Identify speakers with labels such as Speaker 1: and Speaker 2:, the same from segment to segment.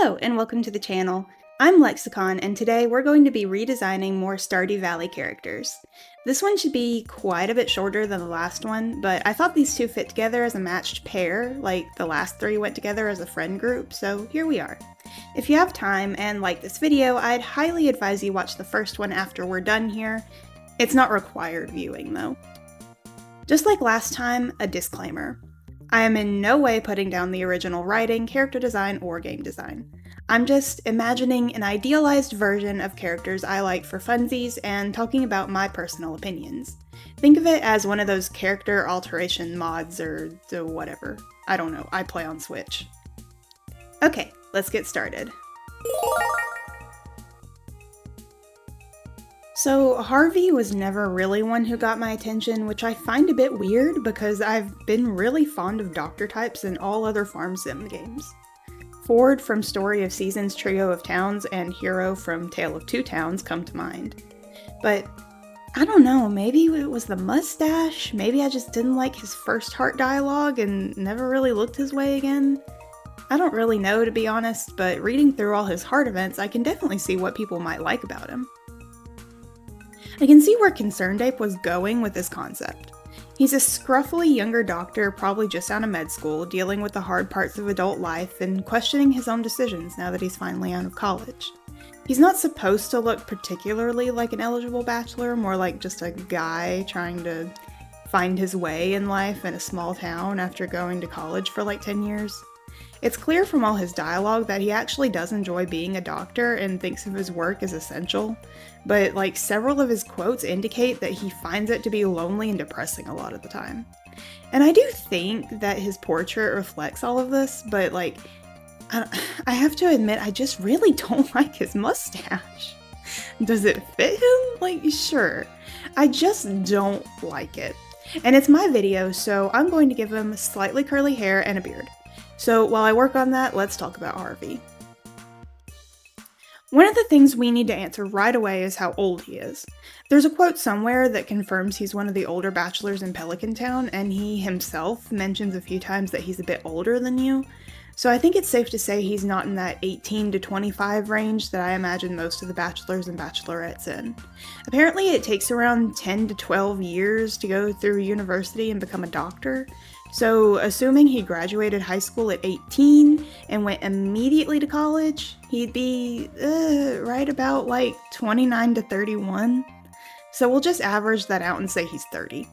Speaker 1: Hello and welcome to the channel. I'm Lexicon and today we're going to be redesigning more Stardew Valley characters. This one should be quite a bit shorter than the last one, but I thought these two fit together as a matched pair, like the last three went together as a friend group, so here we are. If you have time and like this video, I'd highly advise you watch the first one after we're done here. It's not required viewing though. Just like last time, a disclaimer. I am in no way putting down the original writing, character design, or game design. I'm just imagining an idealized version of characters I like for funsies and talking about my personal opinions. Think of it as one of those character alteration mods or whatever. I don't know, I play on Switch. Okay, let's get started. So Harvey was never really one who got my attention, which I find a bit weird because I've been really fond of doctor types in all other farm sim games. Ford from Story of Seasons Trio of Towns and Hero from Tale of Two Towns come to mind. But I don't know, maybe it was the mustache, maybe I just didn't like his first heart dialogue and never really looked his way again. I don't really know, to be honest, but reading through all his heart events, I can definitely see what people might like about him. I can see where Concerned Ape was going with this concept. He's a scruffily younger doctor, probably just out of med school, dealing with the hard parts of adult life and questioning his own decisions now that he's finally out of college. He's not supposed to look particularly like an eligible bachelor, more like just a guy trying to find his way in life in a small town after going to college for like 10 years. It's clear from all his dialogue that he actually does enjoy being a doctor and thinks of his work as essential, but like several of his quotes indicate that he finds it to be lonely and depressing a lot of the time. And I do think that his portrait reflects all of this, but like, I have to admit, I just really don't like his mustache. Does it fit him? Like, sure. I just don't like it. And it's my video, so I'm going to give him slightly curly hair and a beard. So while I work on that, let's talk about Harvey. One of the things we need to answer right away is how old he is. There's a quote somewhere that confirms he's one of the older bachelors in Pelican Town, and he himself mentions a few times that he's a bit older than you. So I think it's safe to say he's not in that 18 to 25 range that I imagine most of the bachelors and bachelorettes in. Apparently it takes around 10 to 12 years to go through university and become a doctor. So, assuming he graduated high school at 18 and went immediately to college, he'd be right about like 29 to 31. So we'll just average that out and say he's 30.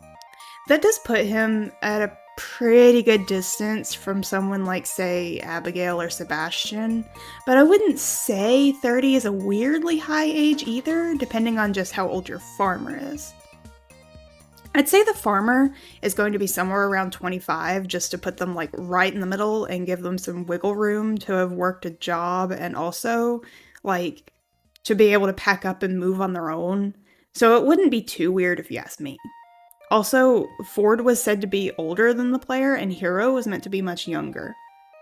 Speaker 1: That does put him at a pretty good distance from someone like, say, Abigail or Sebastian, but I wouldn't say 30 is a weirdly high age either, depending on just how old your farmer is. I'd say the farmer is going to be somewhere around 25 just to put them like right in the middle and give them some wiggle room to have worked a job and also like to be able to pack up and move on their own. So it wouldn't be too weird if you ask me. Also, Ford was said to be older than the player and Hero was meant to be much younger.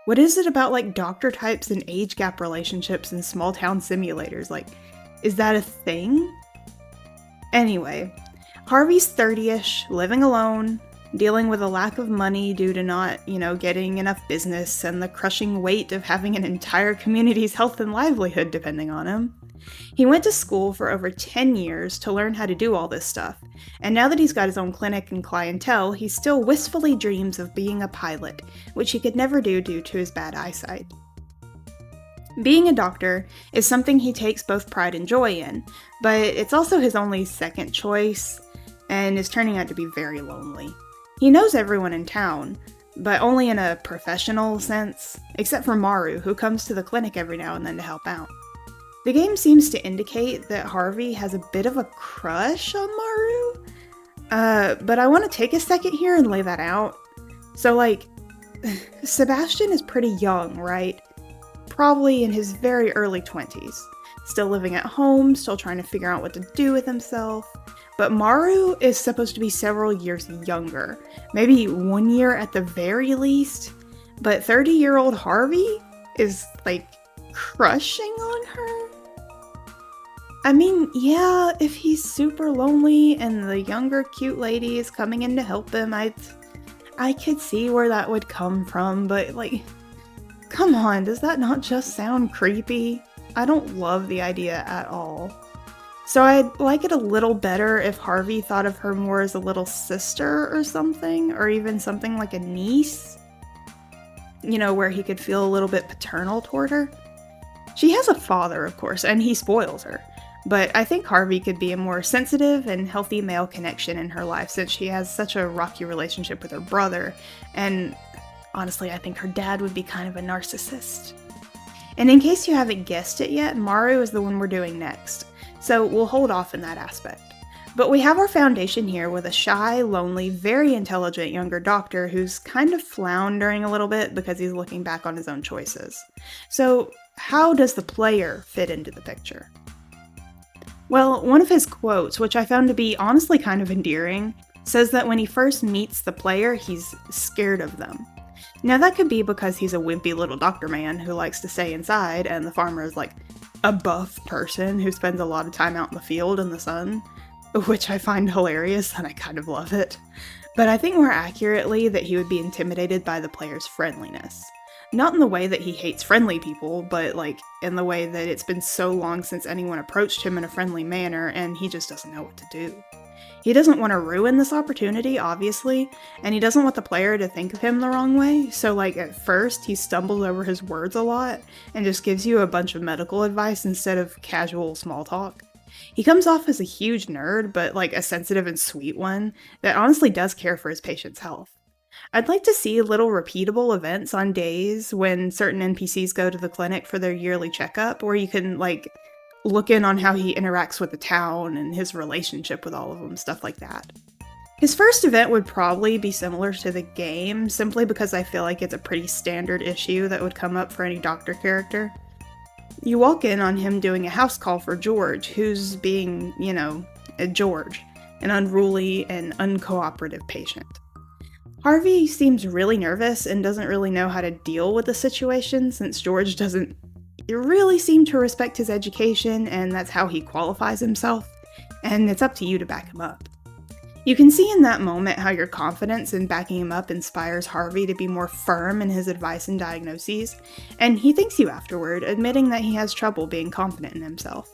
Speaker 1: What is it about like doctor types and age gap relationships in small town simulators? Like, is that a thing? Anyway. Harvey's 30-ish, living alone, dealing with a lack of money due to not, getting enough business and the crushing weight of having an entire community's health and livelihood depending on him. He went to school for over 10 years to learn how to do all this stuff, and now that he's got his own clinic and clientele, he still wistfully dreams of being a pilot, which he could never do due to his bad eyesight. Being a doctor is something he takes both pride and joy in, but it's also his only second choice, and is turning out to be very lonely. He knows everyone in town, but only in a professional sense, except for Maru, who comes to the clinic every now and then to help out. The game seems to indicate that Harvey has a bit of a crush on Maru, but I want to take a second here and lay that out. So like, Sebastian is pretty young, right? Probably in his very early 20s. Still living at home, still trying to figure out what to do with himself. But Maru is supposed to be several years younger, maybe 1 year at the very least, but 30-year-old Harvey is, like, crushing on her? I mean, yeah, if he's super lonely and the younger cute lady is coming in to help him, I could see where that would come from, but, like, Come on, does that not just sound creepy? I don't love the idea at all. So I'd like it a little better if Harvey thought of her more as a little sister or something, or even something like a niece. You know, where he could feel a little bit paternal toward her. She has a father, of course, and he spoils her. But I think Harvey could be a more sensitive and healthy male connection in her life since she has such a rocky relationship with her brother, and honestly, I think her dad would be kind of a narcissist. And in case you haven't guessed it yet, Maru is the one we're doing next, so we'll hold off in that aspect. But we have our foundation here with a shy, lonely, very intelligent younger doctor who's kind of floundering a little bit because he's looking back on his own choices. So how does the player fit into the picture? Well, one of his quotes, which I found to be honestly kind of endearing, says that when he first meets the player, he's scared of them. Now that could be because he's a wimpy little doctor man who likes to stay inside, and the farmer is like a buff person who spends a lot of time out in the field in the sun, which I find hilarious and I kind of love it. But I think more accurately that he would be intimidated by the player's friendliness. Not in the way that he hates friendly people, but like in the way that it's been so long since anyone approached him in a friendly manner and he just doesn't know what to do. He doesn't want to ruin this opportunity, obviously, and he doesn't want the player to think of him the wrong way, so like at first he stumbles over his words a lot and just gives you a bunch of medical advice instead of casual small talk. He comes off as a huge nerd, but like a sensitive and sweet one that honestly does care for his patient's health. I'd like to see little repeatable events on days when certain NPCs go to the clinic for their yearly checkup, where you can like look in on how he interacts with the town and his relationship with all of them, stuff like that. His first event would probably be similar to the game, simply because I feel like it's a pretty standard issue that would come up for any doctor character. You walk in on him doing a house call for George, who's being, a George, an unruly and uncooperative patient. Harvey seems really nervous and doesn't really know how to deal with the situation since George doesn't really seem to respect his education and that's how he qualifies himself, and it's up to you to back him up. You can see in that moment how your confidence in backing him up inspires Harvey to be more firm in his advice and diagnoses, and he thanks you afterward, admitting that he has trouble being confident in himself.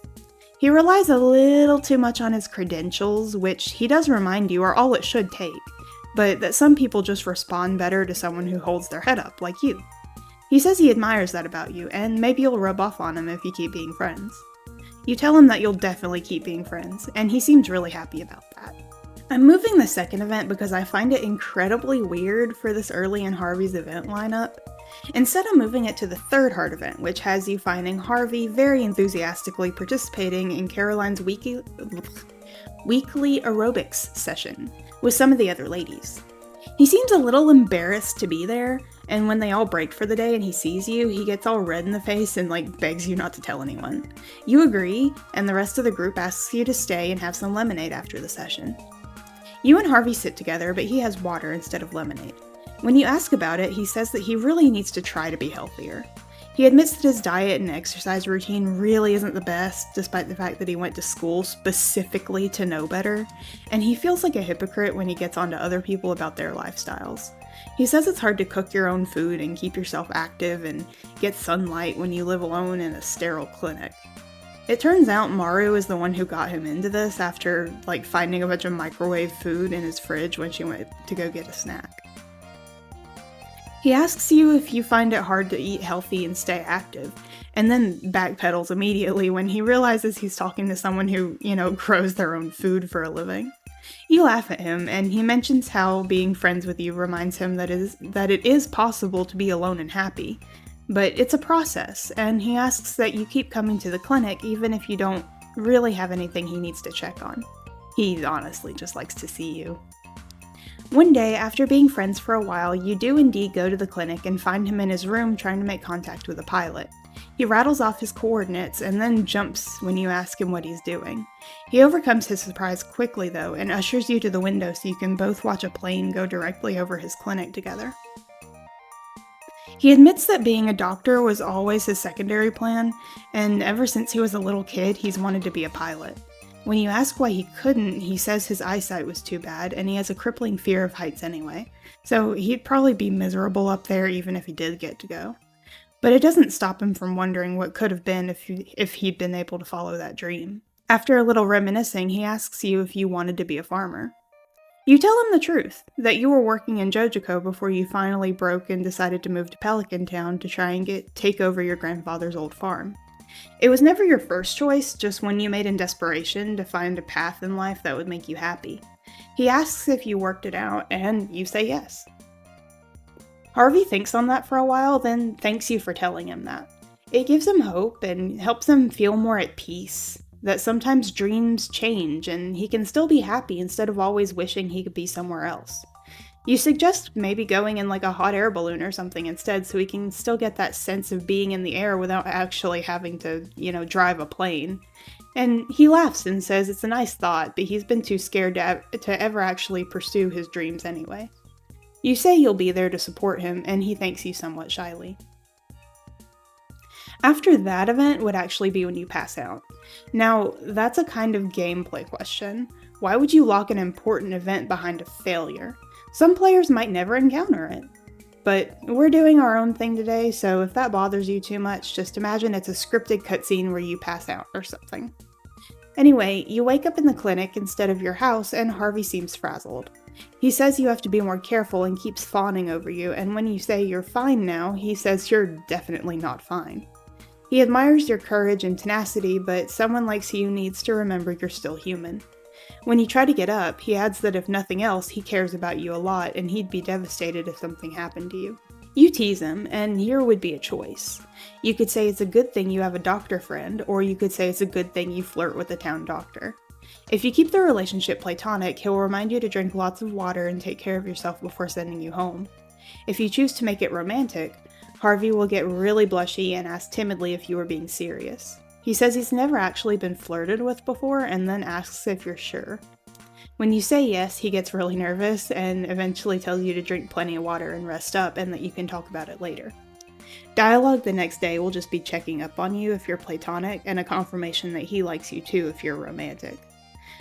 Speaker 1: He relies a little too much on his credentials, which he does remind you are all it should take, but that some people just respond better to someone who holds their head up, like you. He says he admires that about you, and maybe you'll rub off on him if you keep being friends. You tell him that you'll definitely keep being friends, and he seems really happy about that. I'm moving the second event because I find it incredibly weird for this early in Harvey's event lineup. Instead, I'm moving it to the third hard event, which has you finding Harvey very enthusiastically participating in Caroline's weekly aerobics session with some of the other ladies. He seems a little embarrassed to be there, and when they all break for the day and he sees you, he gets all red in the face and begs you not to tell anyone. You agree, and the rest of the group asks you to stay and have some lemonade after the session. You and Harvey sit together, but he has water instead of lemonade. When you ask about it, he says that he really needs to try to be healthier. He admits that his diet and exercise routine really isn't the best, despite the fact that he went to school specifically to know better, and he feels like a hypocrite when he gets on to other people about their lifestyles. He says it's hard to cook your own food and keep yourself active and get sunlight when you live alone in a sterile clinic. It turns out Maru is the one who got him into this after, finding a bunch of microwave food in his fridge when she went to go get a snack. He asks you if you find it hard to eat healthy and stay active, and then backpedals immediately when he realizes he's talking to someone who, grows their own food for a living. You laugh at him, and he mentions how being friends with you reminds him that it is possible to be alone and happy, but it's a process, and he asks that you keep coming to the clinic even if you don't really have anything he needs to check on. He honestly just likes to see you. One day, after being friends for a while, you do indeed go to the clinic and find him in his room trying to make contact with a pilot. He rattles off his coordinates and then jumps when you ask him what he's doing. He overcomes his surprise quickly though and ushers you to the window so you can both watch a plane go directly over his clinic together. He admits that being a doctor was always his secondary plan, and ever since he was a little kid, he's wanted to be a pilot. When you ask why he couldn't, he says his eyesight was too bad, and he has a crippling fear of heights anyway, so he'd probably be miserable up there even if he did get to go. But it doesn't stop him from wondering what could have been if he'd been able to follow that dream. After a little reminiscing, he asks you if you wanted to be a farmer. You tell him the truth, that you were working in Jojico before you finally broke and decided to move to Pelican Town to try and take over your grandfather's old farm. It was never your first choice, just one you made in desperation to find a path in life that would make you happy. He asks if you worked it out, and you say yes. Harvey thinks on that for a while, then thanks you for telling him that. It gives him hope and helps him feel more at peace, that sometimes dreams change and he can still be happy instead of always wishing he could be somewhere else. You suggest maybe going in like a hot air balloon or something instead so he can still get that sense of being in the air without actually having to, drive a plane. And he laughs and says it's a nice thought, but he's been too scared to ever actually pursue his dreams anyway. You say you'll be there to support him, and he thanks you somewhat shyly. After that event would actually be when you pass out. Now, that's a kind of gameplay question. Why would you lock an important event behind a failure? Some players might never encounter it. But we're doing our own thing today, so if that bothers you too much, just imagine it's a scripted cutscene where you pass out or something. Anyway, you wake up in the clinic instead of your house, and Harvey seems frazzled. He says you have to be more careful and keeps fawning over you, and when you say you're fine now, he says you're definitely not fine. He admires your courage and tenacity, but someone like you needs to remember you're still human. When you try to get up, he adds that if nothing else, he cares about you a lot, and he'd be devastated if something happened to you. You tease him, and here would be a choice. You could say it's a good thing you have a doctor friend, or you could say it's a good thing you flirt with the town doctor. If you keep the relationship platonic, he'll remind you to drink lots of water and take care of yourself before sending you home. If you choose to make it romantic, Harvey will get really blushy and ask timidly if you were being serious. He says he's never actually been flirted with before and then asks if you're sure. When you say yes, he gets really nervous and eventually tells you to drink plenty of water and rest up and that you can talk about it later. Dialogue the next day will just be checking up on you if you're platonic and a confirmation that he likes you too if you're romantic.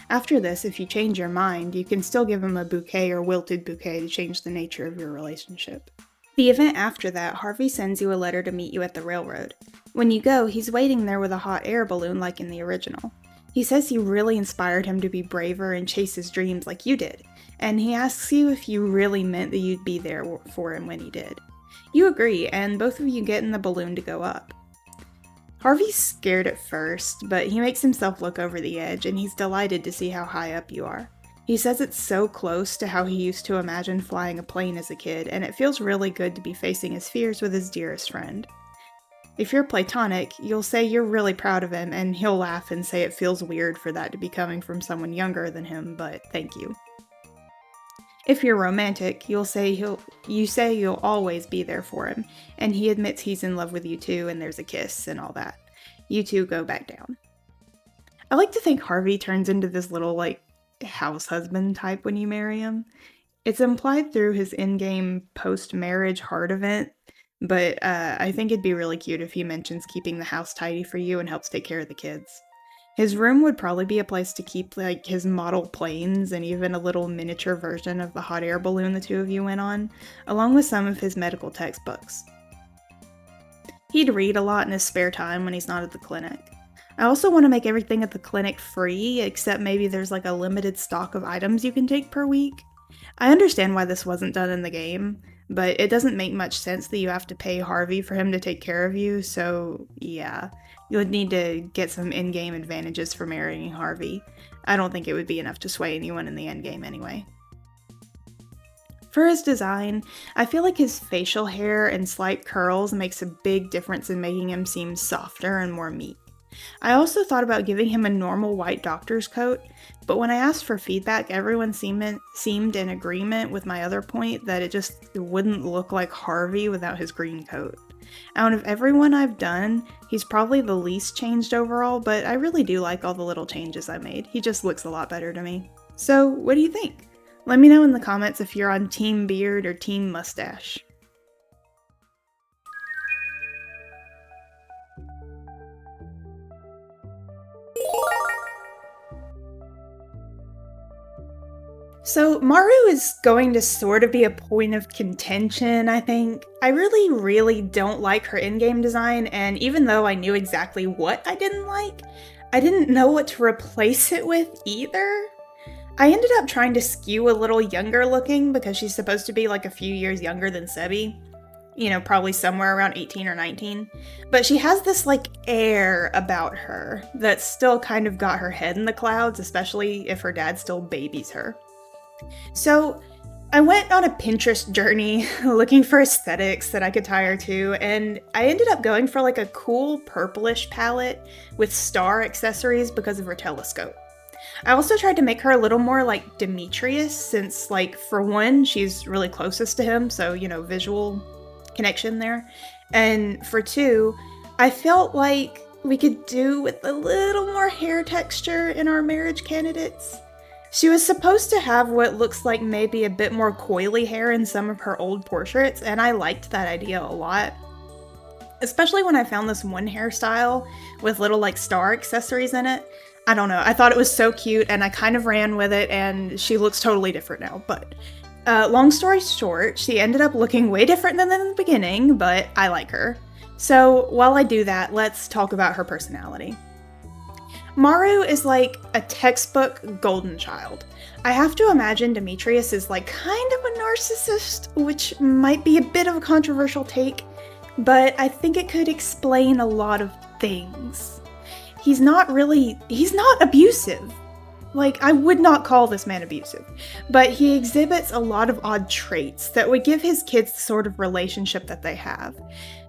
Speaker 1: After this, if you change your mind, you can still give him a bouquet or wilted bouquet to change the nature of your relationship. The event after that, Harvey sends you a letter to meet you at the railroad. When you go, he's waiting there with a hot air balloon like in the original. He says you really inspired him to be braver and chase his dreams like you did, and he asks you if you really meant that you'd be there for him when he did. You agree, and both of you get in the balloon to go up. Harvey's scared at first, but he makes himself look over the edge, and he's delighted to see how high up you are. He says it's so close to how he used to imagine flying a plane as a kid, and it feels really good to be facing his fears with his dearest friend. If you're platonic, you'll say you're really proud of him, and he'll laugh and say it feels weird for that to be coming from someone younger than him, but thank you. If you're romantic, you say you'll always be there for him, and he admits he's in love with you too, and there's a kiss and all that. You two go back down. I like to think Harvey turns into this little, house husband type when you marry him. It's implied through his in-game post-marriage heart event, but I think it'd be really cute if he mentions keeping the house tidy for you and helps take care of the kids. His room would probably be a place to keep his model planes and even a little miniature version of the hot air balloon the two of you went on, along with some of his medical textbooks. He'd read a lot in his spare time when he's not at the clinic. I also want to make everything at the clinic free, except maybe there's a limited stock of items you can take per week. I understand why this wasn't done in the game, but it doesn't make much sense that you have to pay Harvey for him to take care of you, so yeah, you would need to get some in-game advantages for marrying Harvey. I don't think it would be enough to sway anyone in the endgame anyway. For his design, I feel like his facial hair and slight curls makes a big difference in making him seem softer and more meek. I also thought about giving him a normal white doctor's coat, but when I asked for feedback, everyone seemed in agreement with my other point that it just wouldn't look like Harvey without his green coat. Out of everyone I've done, he's probably the least changed overall, but I really do like all the little changes I made. He just looks a lot better to me. So, what do you think? Let me know in the comments if you're on Team Beard or Team Mustache. So, Maru is going to sort of be a point of contention, I think. I really don't like her in-game design, and even though I knew exactly what I didn't like, I didn't know what to replace it with either. I ended up trying to skew a little younger looking because she's supposed to be like a few years younger than Sebi. Probably somewhere around 18 or 19. But she has this like air about her that's still kind of got her head in the clouds, especially if her dad still babies her. So I went on a Pinterest journey looking for aesthetics that I could tie her to, and I ended up going for like a cool purplish palette with star accessories because of her telescope. I also tried to make her a little more like Demetrius, since like for one, she's really closest to him, so visual connection there. And for two, I felt like we could do with a little more hair texture in our marriage candidates. She was supposed to have what looks like maybe a bit more coily hair in some of her old portraits, and I liked that idea a lot. Especially when I found this one hairstyle with little like star accessories in it. I don't know, I thought it was so cute and I kind of ran with it, and she looks totally different now, but long story short, she ended up looking way different than in the beginning, but I like her. So while I do that, let's talk about her personality. Maru is like a textbook golden child. I have to imagine Demetrius is like kind of a narcissist, which might be a bit of a controversial take, but I think it could explain a lot of things. He's not abusive. Like, I would not call this man abusive, but he exhibits a lot of odd traits that would give his kids the sort of relationship that they have.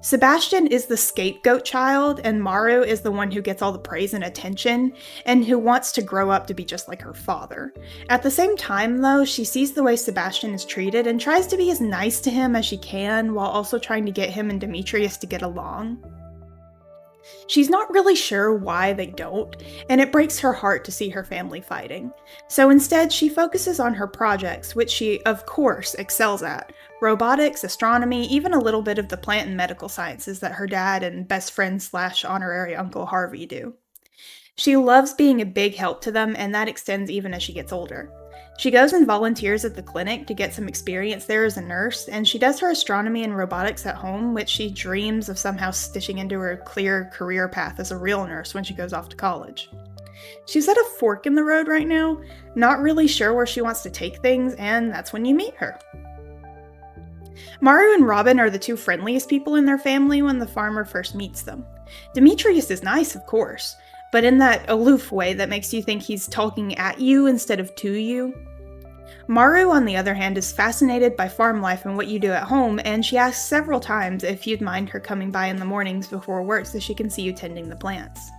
Speaker 1: Sebastian is the scapegoat child, and Maru is the one who gets all the praise and attention, and who wants to grow up to be just like her father. At the same time, though, she sees the way Sebastian is treated and tries to be as nice to him as she can, while also trying to get him and Demetrius to get along. She's not really sure why they don't, and it breaks her heart to see her family fighting. So instead, she focuses on her projects, which she, of course, excels at. Robotics, astronomy, even a little bit of the plant and medical sciences that her dad and best friend / honorary uncle Harvey do. She loves being a big help to them, and that extends even as she gets older. She goes and volunteers at the clinic to get some experience there as a nurse, and she does her astronomy and robotics at home, which she dreams of somehow stitching into her clear career path as a real nurse when she goes off to college. She's at a fork in the road right now, not really sure where she wants to take things, and that's when you meet her. Maru and Robin are the two friendliest people in their family when the farmer first meets them. Demetrius is nice, of course, but in that aloof way that makes you think he's talking at you instead of to you. Maru, on the other hand, is fascinated by farm life and what you do at home, and she asks several times if you'd mind her coming by in the mornings before work so she can see you tending the plants.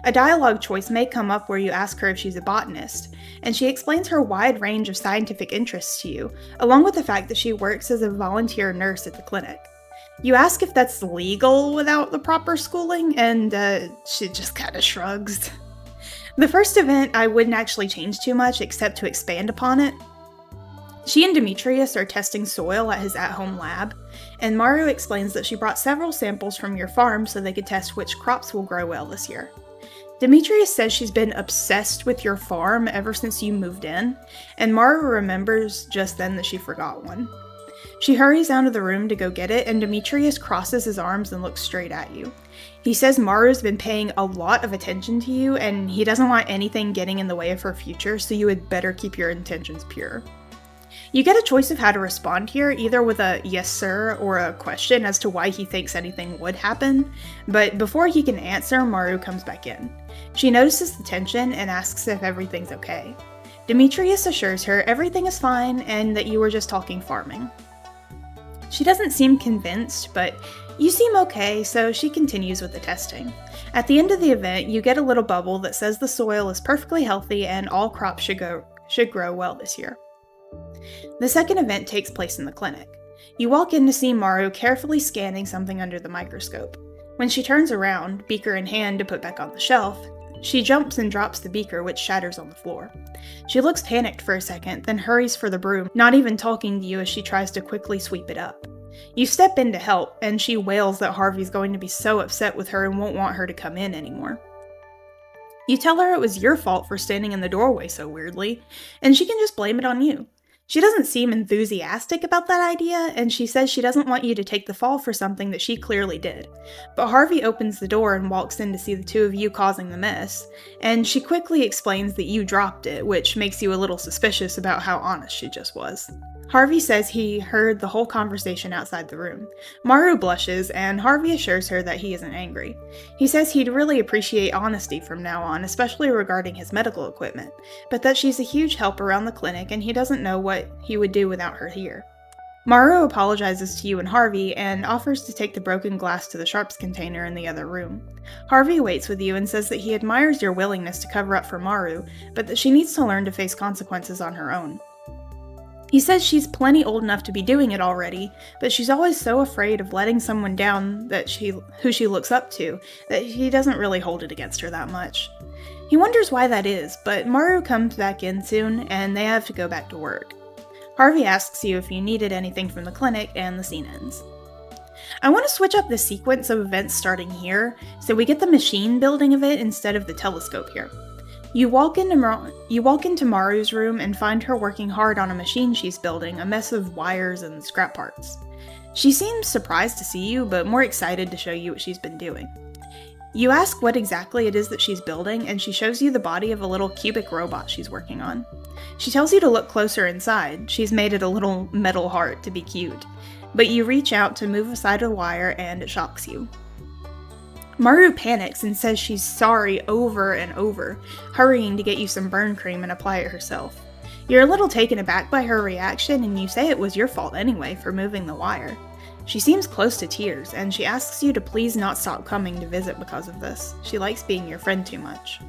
Speaker 1: A dialogue choice may come up where you ask her if she's a botanist, and she explains her wide range of scientific interests to you, along with the fact that she works as a volunteer nurse at the clinic. You ask if that's legal without the proper schooling, and she just kinda shrugs. The first event I wouldn't actually change too much except to expand upon it. She and Demetrius are testing soil at his at-home lab, and Maru explains that she brought several samples from your farm so they could test which crops will grow well this year. Demetrius says she's been obsessed with your farm ever since you moved in, and Maru remembers just then that she forgot one. She hurries out of the room to go get it, and Demetrius crosses his arms and looks straight at you. He says Maru's been paying a lot of attention to you, and he doesn't want anything getting in the way of her future, so you had better keep your intentions pure. You get a choice of how to respond here, either with a yes sir or a question as to why he thinks anything would happen, but before he can answer, Maru comes back in. She notices the tension and asks if everything's okay. Demetrius assures her everything is fine and that you were just talking farming. She doesn't seem convinced, but you seem okay, so she continues with the testing. At the end of the event, you get a little bubble that says the soil is perfectly healthy and all crops should grow well this year. The second event takes place in the clinic. You walk in to see Maru carefully scanning something under the microscope. When she turns around, beaker in hand to put back on the shelf, she jumps and drops the beaker, which shatters on the floor. She looks panicked for a second, then hurries for the broom, not even talking to you as she tries to quickly sweep it up. You step in to help, and she wails that Harvey's going to be so upset with her and won't want her to come in anymore. You tell her it was your fault for standing in the doorway so weirdly, and she can just blame it on you. She doesn't seem enthusiastic about that idea, and she says she doesn't want you to take the fall for something that she clearly did. But Harvey opens the door and walks in to see the two of you causing the mess, and she quickly explains that you dropped it, which makes you a little suspicious about how honest she just was. Harvey says he heard the whole conversation outside the room. Maru blushes, and Harvey assures her that he isn't angry. He says he'd really appreciate honesty from now on, especially regarding his medical equipment, but that she's a huge help around the clinic and he doesn't know what he would do without her here. Maru apologizes to you and Harvey and offers to take the broken glass to the sharps container in the other room. Harvey waits with you and says that he admires your willingness to cover up for Maru, but that she needs to learn to face consequences on her own. He says she's plenty old enough to be doing it already, but she's always so afraid of letting someone down who she looks up to that he doesn't really hold it against her that much. He wonders why that is, but Maru comes back in soon and they have to go back to work. Harvey asks you if you needed anything from the clinic and the scene ends. I want to switch up the sequence of events starting here, so we get the machine building of it instead of the telescope here. You walk into Maru's room and find her working hard on a machine she's building, a mess of wires and scrap parts. She seems surprised to see you, but more excited to show you what she's been doing. You ask what exactly it is that she's building, and she shows you the body of a little cubic robot she's working on. She tells you to look closer inside. She's made it a little metal heart to be cute, but you reach out to move aside a wire and it shocks you. Maru panics and says she's sorry over and over, hurrying to get you some burn cream and apply it herself. You're a little taken aback by her reaction and you say it was your fault anyway for moving the wire. She seems close to tears and she asks you to please not stop coming to visit because of this. She likes being your friend too much.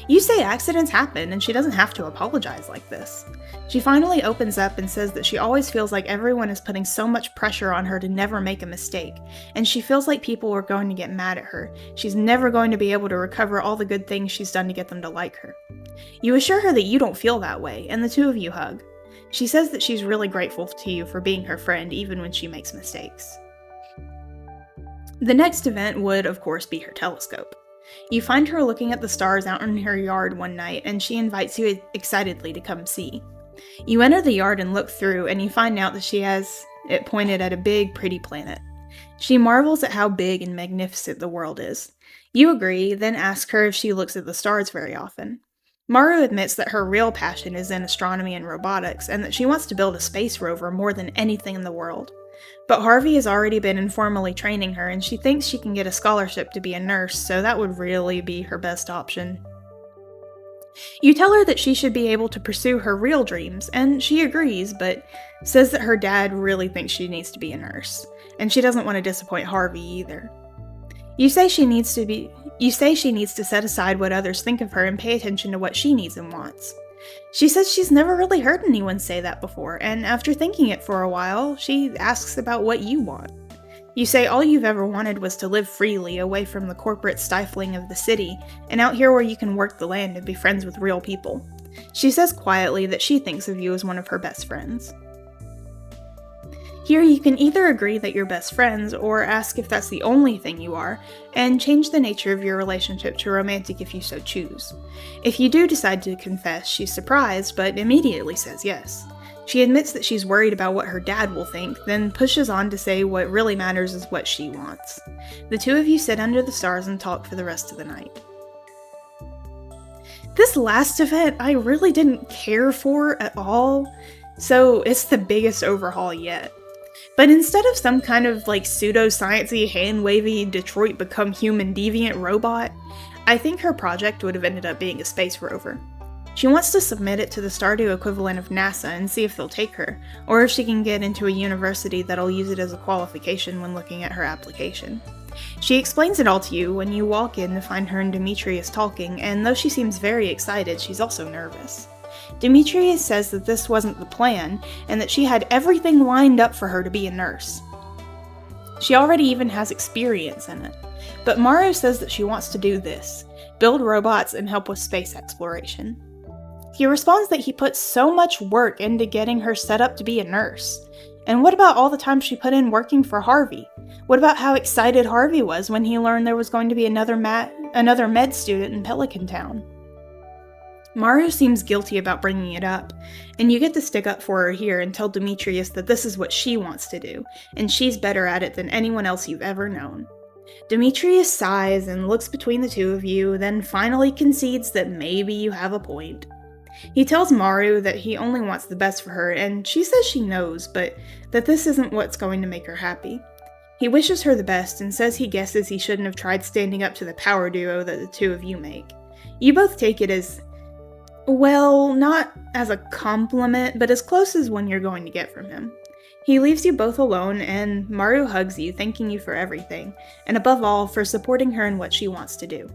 Speaker 1: You say accidents happen and she doesn't have to apologize like this. She finally opens up and says that she always feels like everyone is putting so much pressure on her to never make a mistake, and she feels like people are going to get mad at her. She's never going to be able to recover all the good things she's done to get them to like her. You assure her that you don't feel that way, and the two of you hug. She says that she's really grateful to you for being her friend even when she makes mistakes. The next event would, of course, be her telescope. You find her looking at the stars out in her yard one night, and she invites you excitedly to come see. You enter the yard and look through, and you find out that she has it pointed at a big, pretty planet. She marvels at how big and magnificent the world is. You agree, then ask her if she looks at the stars very often. Maru admits that her real passion is in astronomy and robotics, and that she wants to build a space rover more than anything in the world. But Harvey has already been informally training her, and she thinks she can get a scholarship to be a nurse, so that would really be her best option. You tell her that she should be able to pursue her real dreams, and she agrees, but says that her dad really thinks she needs to be a nurse, and she doesn't want to disappoint Harvey either. You say she needs to set aside what others think of her and pay attention to what she needs and wants. She says she's never really heard anyone say that before, and after thinking it for a while, she asks about what you want. You say all you've ever wanted was to live freely, away from the corporate stifling of the city, and out here where you can work the land and be friends with real people. She says quietly that she thinks of you as one of her best friends. Here you can either agree that you're best friends, or ask if that's the only thing you are, and change the nature of your relationship to romantic if you so choose. If you do decide to confess, she's surprised, but immediately says yes. She admits that she's worried about what her dad will think, then pushes on to say what really matters is what she wants. The two of you sit under the stars and talk for the rest of the night. This last event I really didn't care for at all, so it's the biggest overhaul yet. But instead of some kind of pseudo-sciencey, hand-wavy Detroit become human deviant robot, I think her project would have ended up being a space rover. She wants to submit it to the Stardew equivalent of NASA and see if they'll take her, or if she can get into a university that'll use it as a qualification when looking at her application. She explains it all to you when you walk in to find her and Demetrius talking, and though she seems very excited, she's also nervous. Demetrius says that this wasn't the plan, and that she had everything lined up for her to be a nurse. She already even has experience in it. But Maru says that she wants to do this, build robots and help with space exploration. He responds that he put so much work into getting her set up to be a nurse. And what about all the time she put in working for Harvey? What about how excited Harvey was when he learned there was going to be another another med student in Pelican Town. Maru seems guilty about bringing it up, and you get to stick up for her here and tell Demetrius that this is what she wants to do, and she's better at it than anyone else you've ever known. Demetrius sighs and looks between the two of you, then finally concedes that maybe you have a point. He tells Maru that he only wants the best for her, and she says she knows, but that this isn't what's going to make her happy. He wishes her the best and says he guesses he shouldn't have tried standing up to the power duo that the two of you make. You both take it as, well, not as a compliment, but as close as one you're going to get from him. He leaves you both alone, and Maru hugs you, thanking you for everything, and above all, for supporting her in what she wants to do.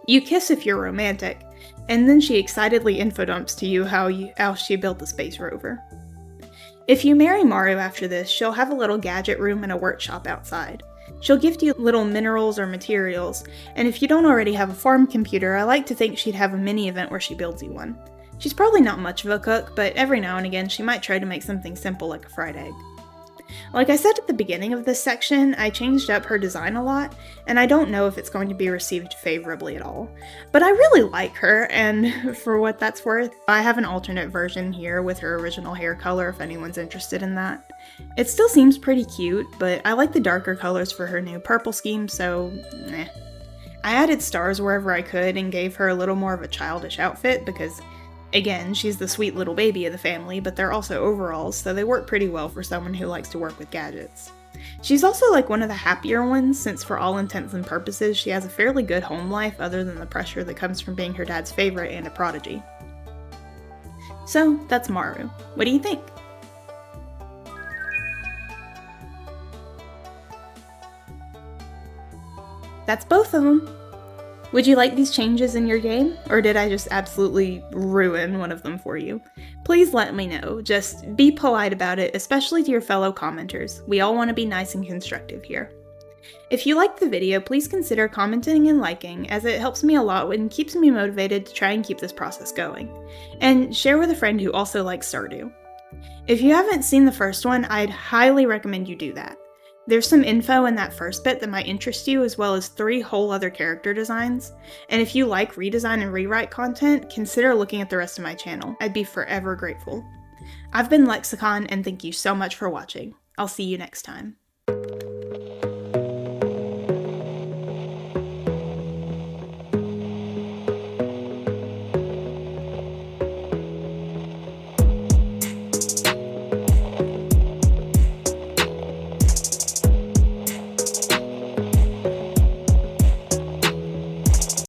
Speaker 1: You kiss if you're romantic, and then she excitedly infodumps to you how she built the space rover. If you marry Maru after this, she'll have a little gadget room and a workshop outside. She'll gift you little minerals or materials, and if you don't already have a farm computer, I like to think she'd have a mini event where she builds you one. She's probably not much of a cook, but every now and again she might try to make something simple like a fried egg. Like I said at the beginning of this section, I changed up her design a lot, and I don't know if it's going to be received favorably at all. But I really like her, and for what that's worth, I have an alternate version here with her original hair color if anyone's interested in that. It still seems pretty cute, but I like the darker colors for her new purple scheme, so meh. I added stars wherever I could and gave her a little more of a childish outfit because, again, she's the sweet little baby of the family, but they're also overalls, so they work pretty well for someone who likes to work with gadgets. She's also like one of the happier ones, since for all intents and purposes, she has a fairly good home life other than the pressure that comes from being her dad's favorite and a prodigy. So, that's Maru. What do you think? That's both of them. Would you like these changes in your game, or did I just absolutely ruin one of them for you? Please let me know. Just be polite about it, especially to your fellow commenters. We all want to be nice and constructive here. If you liked the video, please consider commenting and liking, as it helps me a lot and keeps me motivated to try and keep this process going. And share with a friend who also likes Stardew. If you haven't seen the first one, I'd highly recommend you do that. There's some info in that first bit that might interest you, as well as 3 whole other character designs. And if you like redesign and rewrite content, consider looking at the rest of my channel. I'd be forever grateful. I've been Lexicon, and thank you so much for watching. I'll see you next time.